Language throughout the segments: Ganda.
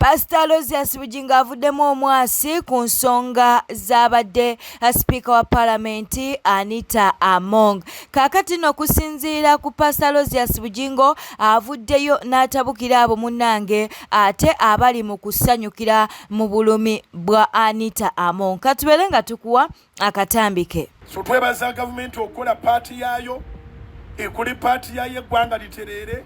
Pastor Aloysius Bugingo avuddemu omwasi ku nsonga z'abadde Speaker wa Parliament Anita Among. Kaakati nno okusinziira ku Pastor Aloysius Bugingo avuddeyo n'atabukira abo munnange ate abali mu kusanyukira mu bulumi bwa Anita Among. Katubeere nga tukuwa akatambi ke. So twebaza gavumenti okukola paati yaayo ekuli paati yayo eggwanga literere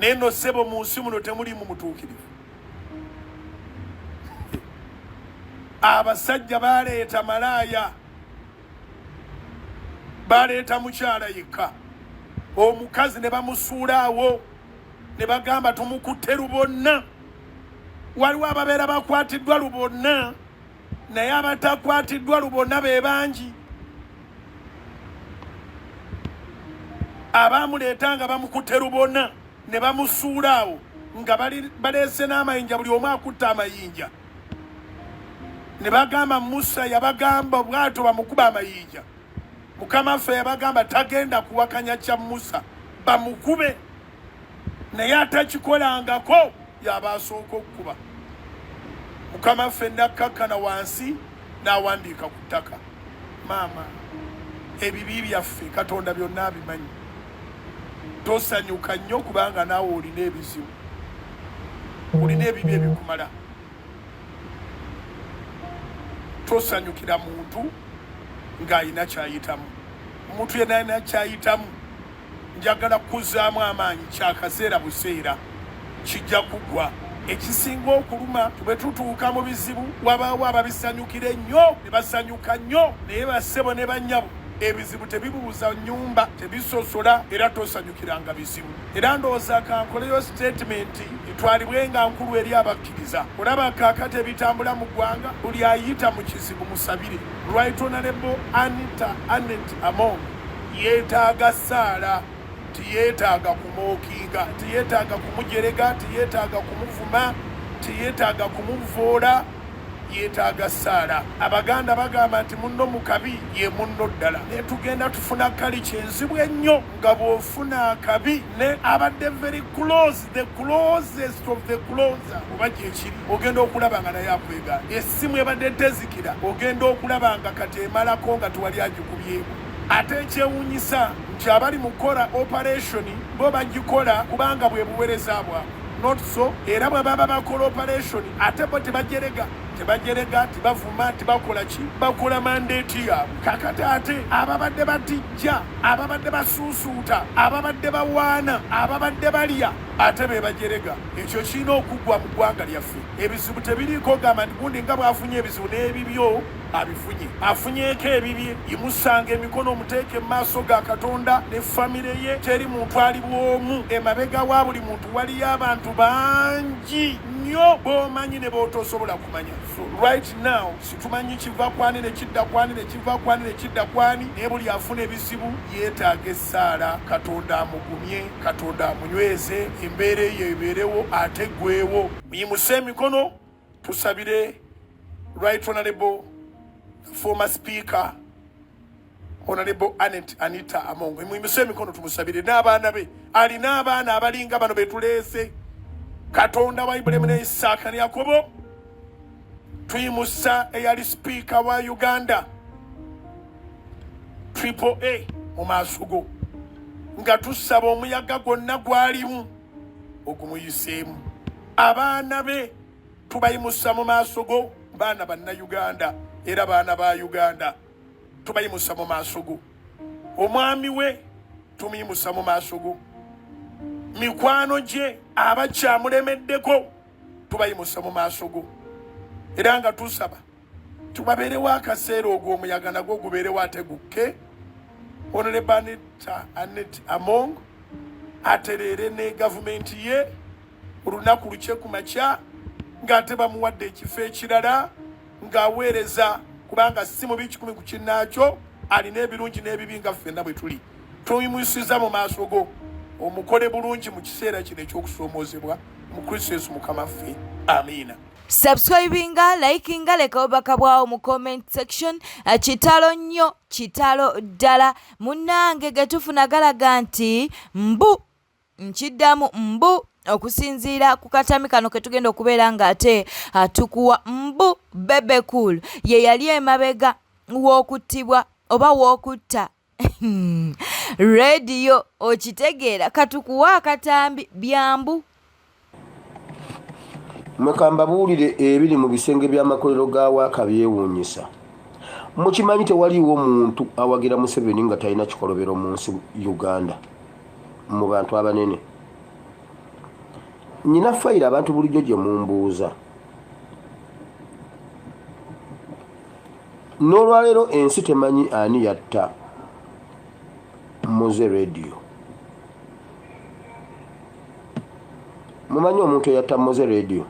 neno sebo mu nsi muno temuli mu mutuukirivu. Abasajja baleeta malaaya, baleeta mukyala yekka, omukazi ne bamusuulaawo ne bagamba tumukutte lubonna. Waliwo ababeera bakwatiddwa lubonna naye abatakwatiddwa lubonna be bangi. Abamuleetanga bamukutte lubonna ne bamusuulaawo nga baleese n'amayinja, buli omu akutte amayinja. Ne bagamba Musa yabagamba bwato bamukuba amayinja. Mukama ffe yabagamba tagenda kuwakanya kya Musa, bamukube. Naye atakikolangako yabasooka okukuba. Mukama ffe nakkakkana wansi n'awandiika ku ttaka. Maama, ebibi byaffe Katonda byonna abimanyi. Tosanyuka nnyo kubanga naawe olina ebizibu, olina ebibi ebikumala. Tosanyukira muntu ng'alina kyayitamu. Omuntu yenna alina kyayitamu. Njagala kuzzaamu amaanyi, kyakaseera buseera kijja kugwa. Ekisinga okuluma bwe tutuuka mu bizibu wabaawo ababisanyukira ennyo ne basanyuka nnyo, naye bassebo ne bannyabo ebizibu tebibuuza nnyumba, tebisosola era tosanyukiranga bizibu. Era ndowooza kankoleyo statement etwalibwenga nkulu eri abakkiriza. Olaba kaakati ebitambula mu ggwanga, buli ayita mu kizibu musabire. Right Honorable Anita Annet Among yeetaaga ssaala, tiyeetaaga kumookinga, tiyeetaaga kumujerega, tiyeetaaga kumuvuma, tiyeetaaga kumuvoola, yeetaaga ssaala. Abaganda bagamba nti munno mu kabi ye munno ddala. Ne tugenda tufuna kali kyenzibu ennyo nga bw'ofuna akabi ne abadde very close, the closest of the closer, oba gyekiri ogenda okulaba nga naye akwegana. Essimu ebadde tezikira ogenda okulaba nga kati emalako nga tewali agikubyeko. Ate ekyewuunyisa nti abali mu kukola operation bo bagikola kubanga bwe buweereza bwabwe. Not so, era bwe baba bakola operation ate bo tebajerega, tibavuma, tibakola ki, bakola mandate yaabwe. Kakati ate ababadde batijja, ababadde basuusuuta, ababadde bawaana, ababadde balya, ate be bajerega. Ekyo kirina okuggwa mu ggwanga lyaffe. Ebizibu tebiriiko gamba nti gundi nga bw'afunye ebizibu n'ebibyo abifunye. Afunyeeko ebibye, yimusanga emikono omuteeke mu maaso ga Katonda ne famire ye. Teri muntu ali bw'omu, emabega wa buli muntu waliyo abantu bangi nnyo b'omanyi ne b'otosobola kumanya. So right now situmanyi kiva kwani ne kidda kwani ne kiva kwani ne kidda kwani, naye buli afuna ebizibu yeetaaga essaala. Katonda amugumye, Katonda amunyweze, embeera eyo ebeerewo ate ggwewo. Muyimuse emikono tusabire Right Honorable former Speaker Honorable Anita Among. Muyimuse emikono tumusabire n'abaana be. Alina abaana abalinga bano betuleese. Katonda wa Ibrahimu ne Isaaka ne Yakobo. Tuyimusa eyali Speaker wa Uganda Triple A mu maaso go, nga tusaba omuyaga gwonna gwalimu ogumuyiseemu. Abaana be tubayimusa mu maaso go, baana bannayuganda era baana ba Uganda, tubayimusa mu maaso go. Omwami we tumuyimusa mu maaso go. Mikwano gye abakyamulemeddeko tubayimusa mu maaso go. Era nga tusaba tubabeerewo akaseera ogwo omuyaga nagwo gubeerewo ate gukke. Honorable Anita Annet Among atereere ne gavumenti ye olunaku lukye ku makya ng'ate bamuwadde ekifo ekirala ng'aweereza, kubanga si mubi kikumi ku kinnaakyo, alina ebirungi n'ebibi nga ffenna bwe tuli. Tuyimusiza mu maaso go omukole bulungi mu kiseera kino eky'okusoomoozebwa mu Kristo Yesu Mukama ffe. Amiina. Subscribinga, likinga, leka obaka bwawo mu comment section. Kitalo nnyo, kitalo ddala. Munnange ge tufuna galaga nti mbu nkiddamu mbu okusinziira ku katami kano ke tugenda okubeera nga ate tukuwa mbu bebe cool ye yali emabega w'okuttibwa oba w'okutta radio okitegeera katukuwa akatambi byambu mwekamba buulire ebiri mu bisenge by'amakolero ga Waaka byewuunyisa. Mukimanyi tewaliwo muntu awagira Museveni nga talina kikolobero mu nsi Uganda mu bantu abanene. Nyina fayira abantu bulijjo gye mumbuuza. N'olwaleero ensi temanyi ani yatta Moze Radio. Mumanyi omuntu eyatta Moze Radio?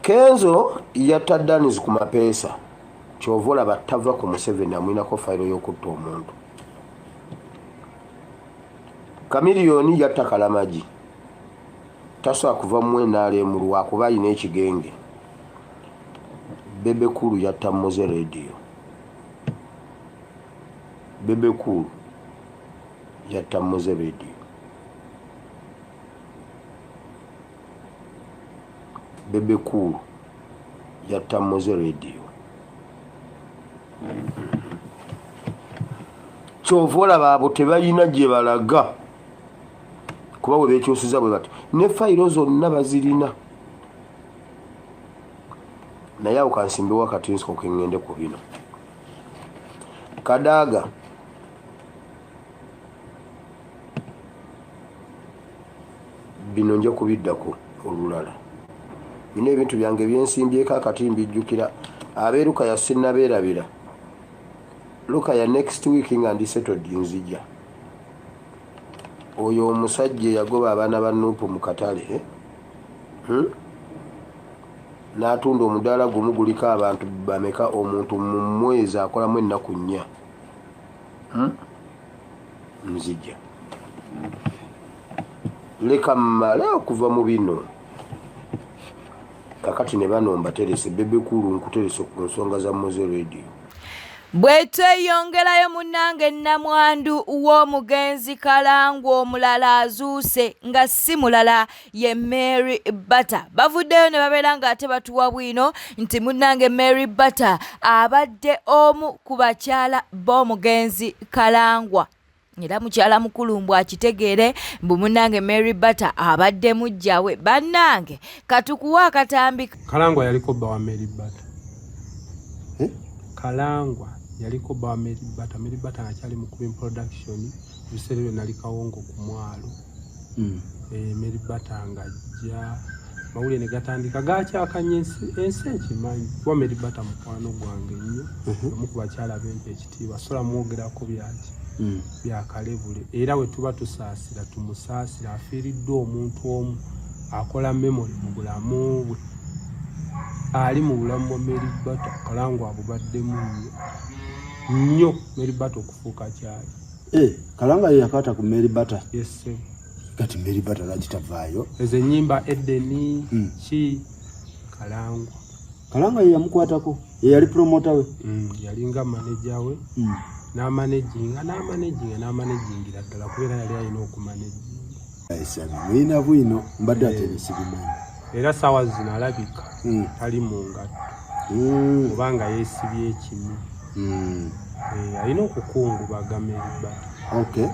Kenzo yatta Danis ku mapeesa. Kyova olaba tava ku Museveni amwinako fayiro y'okutta omuntu. Kamiliyoni yatta Kalamagi. Tasobola kuva mu NRM lwakuba alina ekigenge. Bebe Kulu yatta Moze Radio. Bebe Kulu yatta Moze Radio. Bebe Kulu yatta Moze Radio. Kyova olaba abo tebalina gye balaga kuba bwe beekyusiza bwe bati ne fayiro zonna bazirina. Naye awo kansimbewo akatinsko ke ŋŋende ku bino. Kadaaga bino nja kubiddako olulala. Bino ebintu byange byensimbyeko akati mbijjukira abeeruka ya sinnabeerabira. Luka ya next week nga ndi settled nzija. Oyo omusajja yagoba abaana ba Nuupu mu katale n'atunda omudaala gumu guliko abantu bameka omuntu mu mwezi akolamu ennaku 4. Nzija. Leka mmale okuva mu bino. Kakati ne bano mbaterese Bebe Kulu nkuterese ku nsonga za Moze Radio. Bwetweyongerayo munnange nnamwandu w'omugenzi Kalangwa omulala azuuse nga si mulala ye Mary Butter. Bavuddeyo ne babeera nga ate batuwa bwino nti munnange Mary Butter abadde omu ku bakyala b'omugenzi Kalangwa. Era mukyala mukulu mbw akitegeere mbu munnange Mary Butter abadde mujjawe. Bannange katukuwa akatambi. Kalangwa yaliko bba wa Mary Butter. Kalangwa yaliko bba wa Mary Butter. Mary Butter akyali mu kuba production biseera byo nali kawongo ku mwalo. Mary Butter ng'ajja mawulire ne gatandika gakyakanya ensi ekimanyi kuba Mary Butter mukwano gwange nnyo omu ku bakyala b'empa ekitiibwa sola mwogerako byaki byakalebule era we tuba tusaasira tumusaasira afiiriddwe omuntu omu akola memory mu bulamu bwe ali mu bulamu bwa Mary Butter. Kalangwa abubaddemu nnyo Mary Butter okufuuka kyali. Kalangwa ye yakwata ku Mary Butter. Yes sir. Kati Mary Butter lagitavaayo. Ezo ennyimba Edeni ki Kalangwa ye yamukwatako ye yali promota we. Yali nga manager we. N'amanagingira ddala kubeera yali alina okumanajinga. Mulina bwino mbadde ate nesibimanyi. Era saawa zino alabika tali mu ngatto kubanga yeesibye ekimu. Alina okukungubaga Mary Butter. Okay.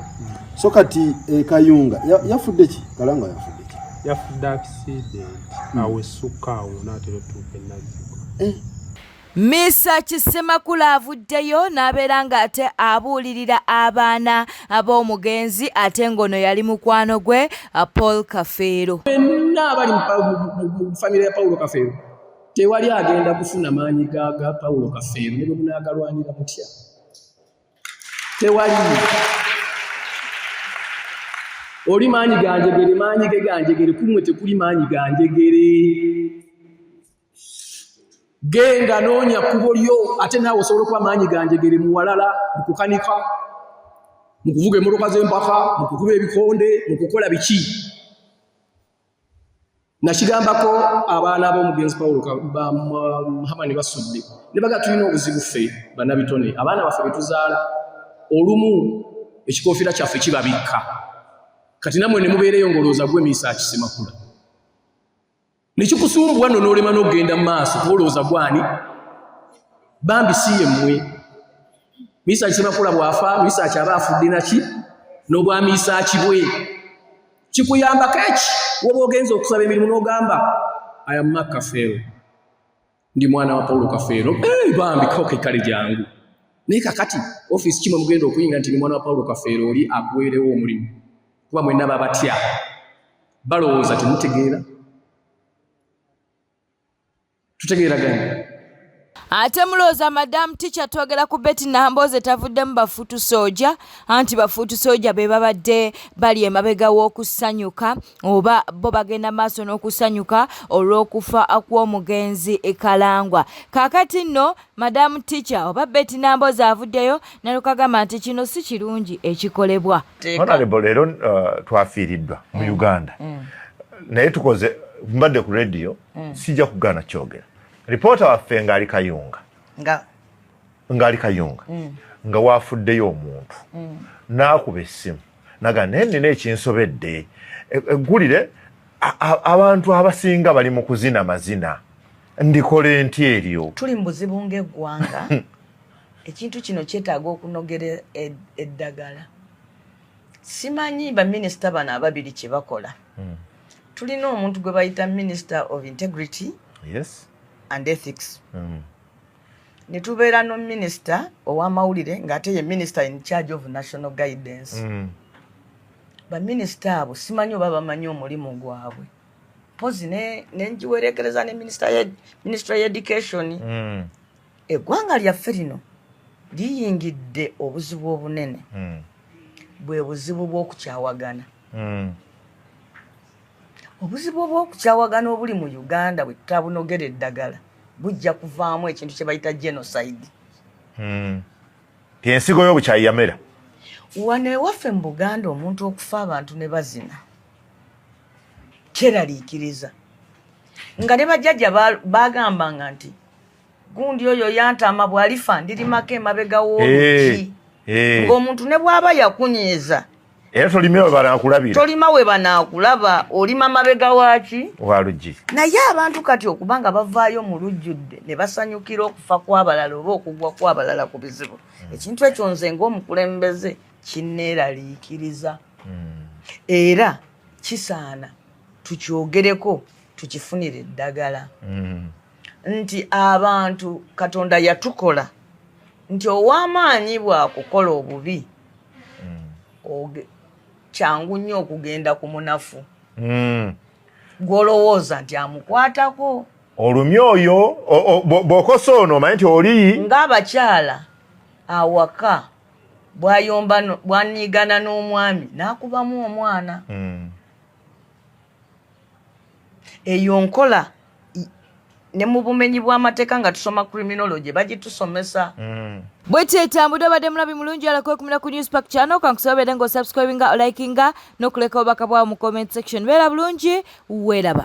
So kati Kayunga yafudde ki? Kalangwa yafudde ki? Yafudde accident awo essuka awo n'atera otuuka ennazigo. Misa Kisemakulu avuddeyo n'abeera nga ate abuulirira abaana ab'omugenzi ate ngono yali mukwano gwe Paul Kafeero. N'abali mu famire ya Paulo Kafeero tewali agenda kufuna maanyi ga Paulo Kafeero ne bwe munaagalwanira mutya. Tewali. Oli maanyi ganjegere maanyi ge ganjegere kumwe tekuli maanyi ganjegere. Genda noonya kkubo lyo ate naawe osobola okuba maanyi ganjegere mu walala mu kukanika mu kuvuga emmotoka z'empaka mu kukuba ebikonde mu kukola biki. Nakigambako abaana b'omugenzi Paulo Hamani basudde ne baga tulina obuzibu ffe bannabitone abaana baffe betuzaala olumu ekikofiira kyaffe kibabikka kati namwe ne mubeereyo ng'olowooza gwe miisa akisemakula ne kikusumbuwa nno n'olema n'okugenda mu maaso kuba olowooza gwani bambi si ye mmwe miisa akisemakula bw'afa miisa akyaba afudde naki n'obwa miisa akibwe kikuyambako eki woba ogenza okusaba emirimu n'ogamba I am Mark Kafeero ndi mwana wa Paulo Kafeero bambi koke kale jangu naye kakati office kimwe mugenda okuyinga nti ni mwana wa Paulo Kafeero oli akuweerewo omulimu kuba mwenna babatya balowooza temutegeera tutegeeraganya ate mulowooza madamu Teacher twogera ku Betty Nambooze tavuddemu bafuutu soja anti bafuutu soja be babadde bali emabega w'okusanyuka oba bo bagenda maaso n'okusanyuka olw'okufa kw'omugenzi Kalangwa. Kaakati nno madamu Teacher oba Betty Nambooze avuddeyo n'alukagamba nti kino si kirungi ekikolebwa. Honorable leero twafiiriddwa mu Uganda naye tukoze mbadde ku radio sijja kugaana kyogera. Reporter waffe ng'ali Kayunga nga waafuddeyo omuntu n'akuba essimu nagamba nina ekinsobedde eggulire abantu abasinga bali mu kuzina mazina ndikole ntya eryo tuli mu buzibu ng'eggwanga ekintu kino kyetaaga okunogera eddagala simanyi baminisita bano ababiri kye bakola tulina omuntu gwe bayita Minister of Integrity and Ethics. Ne tubeera no Minister ow'amawulire ng'ate ye Minister in charge of National Guidance. Baminisita abo simanyi oba bamanyi omulimu gwabwe. Pozi ne njiwerekereza ne Ministry of Education. Eggwanga lyaffe lino liyingidde obuzibu obunene. Bwe buzibu bw'okukyawagana. Obuzibu obw'okukyawagana obuli mu Uganda bwe tutabunogera eddagala bujja kuvaamu ekintu kye bayita genocide. Ensigo y'obukyayi yamera. Wano ewaffe mu Buganda omuntu okufa abantu ne bazina kyeraliikiriza nga ne bajjajja bagambanga nti gundi oyo yantama bw'alifa ndirimako emabega w'oluki ng'omuntu ne bw'aba yakunyiiza era tolima we banaakulabira. Tolima we banaakulaba olima mabega waaki? Wa luggi. Naye abantu kati okubanga bavaayo mu lujjudde ne basanyukira okufa kw'abalala oba okugwa kw'abalala ku bizibu. Ekintu ekyo nze ng'omukulembeze kinneeraliikiriza. Era kisaana tukyogereko tukifunire eddagala. Nti abantu Katonda yatukola nti ow'amaanyi bwakukola obubi kyangu nnyo okugenda ku munafu gw'olowooza nti amukwatako olumya oyo bw'okosa ono omanyi nti oli ng'abakyala awaka bwanyiigana n'omwami n'akubamu omwana eyo nkola ne mu bumenyi bw'amateeka nga tusoma criminology bagitusomesa. Bwete etambudde obadde mulabi mulungi alakwekumira ku News Park channel kankusobedde ng'osubscribinga olikinga n'okuleka obubaka bwawo mu comment section. Beera bulungi weeraba.